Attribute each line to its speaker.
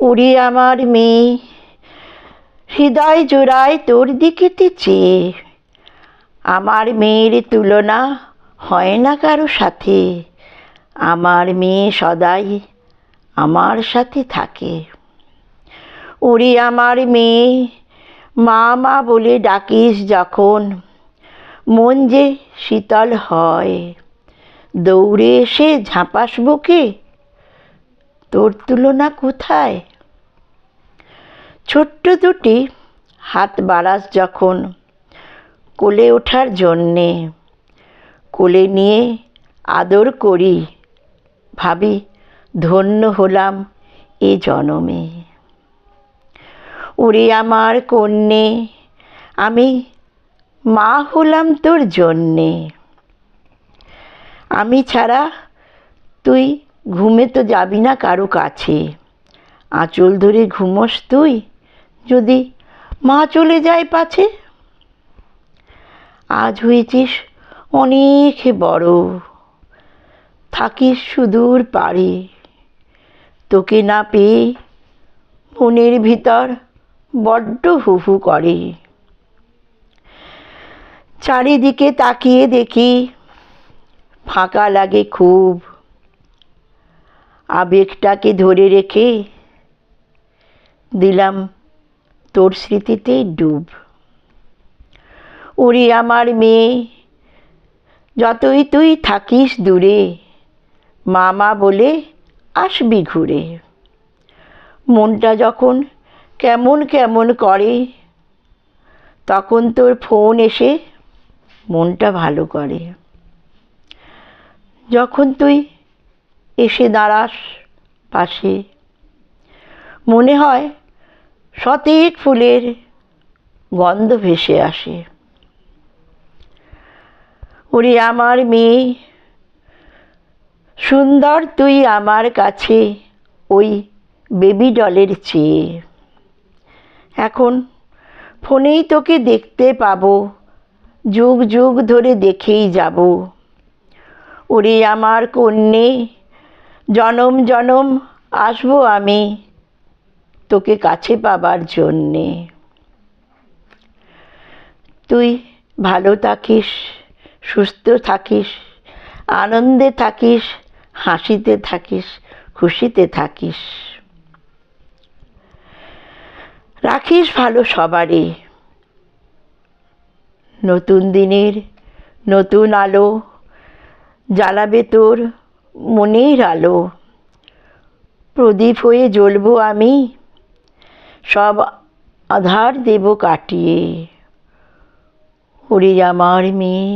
Speaker 1: ওরে আমার মেয়ে, হৃদয় জোড়ায় তোর দিকেতে চেয়ে, আমার মেয়ের তুলনা হয় না কারো সাথে, আমার মেয়ে সদাই আমার সাথে থাকে। ওরে আমার মেয়ে, মা মা বলে ডাকিস যখন, মন যে শীতল হয়, দৌড়ে এসে ঝাঁপাস বুকে, তোর তুলনা কোথায়? ছোট্ট দুটি হাত বাড়াস যখন কোলে ওঠার জন্যে, কোলে নিয়ে আদর করি, ভাবি ধন্য হলাম এ জনমে। ওরে আমার কন্যে, আমি মা হলাম তোর জন্যে। আমি ছাড়া তুই ঘুমে তো যাবি না কারো কাছে, আঁচল ধরে ঘুমোস তুই, যদি মা চলে যায় পাছে। আজ হয়েছিস অনেক বড়, থাকিস সুদূর পারে, তোকে না পেয়ে মনের ভিতর বড্ড হু হু করে। চারিদিকে তাকিয়ে দেখি ফাঁকা লাগে খুব, আবেগটাকে ধরে রেখে দিলাম তোর স্মৃতিতে ডুব। ওরে আমার মেয়ে, যতই তুই থাকিস দূরে, মামা বলে আসবি ঘুরে। মনটা যখন কেমন কেমন করে, তখন তোর ফোন এসে মনটা ভালো করে। যখন তুই এসে দাঁড়াস পাশে, মনে হয় শতেক ফুলের গন্ধ ভেসে আসে। ওরে আমার মেয়ে, সুন্দর তুই আমার কাছে ওই বেবি ডলের চেয়ে। এখন ফোনেই তোকে দেখতে পাবো, যুগ যুগ ধরে দেখেই যাব। ওরে আমার কন্যে, জনম জনম আসবো আমি তোকে কাছে পাবার জন্যে। তুই ভালো থাকিস, সুস্থ থাকিস, আনন্দে থাকিস, হাসিতে থাকিস, খুশিতে থাকিস। রাখিস ভালো সবারই। নতুন দিনের নতুন আলো জ্বালাবে তোর মনের আলো, প্রদীপ হয়ে জ্বলবো আমি, সব আঁধার দেব কাটিয়ে। ওরে আমার মেয়ে।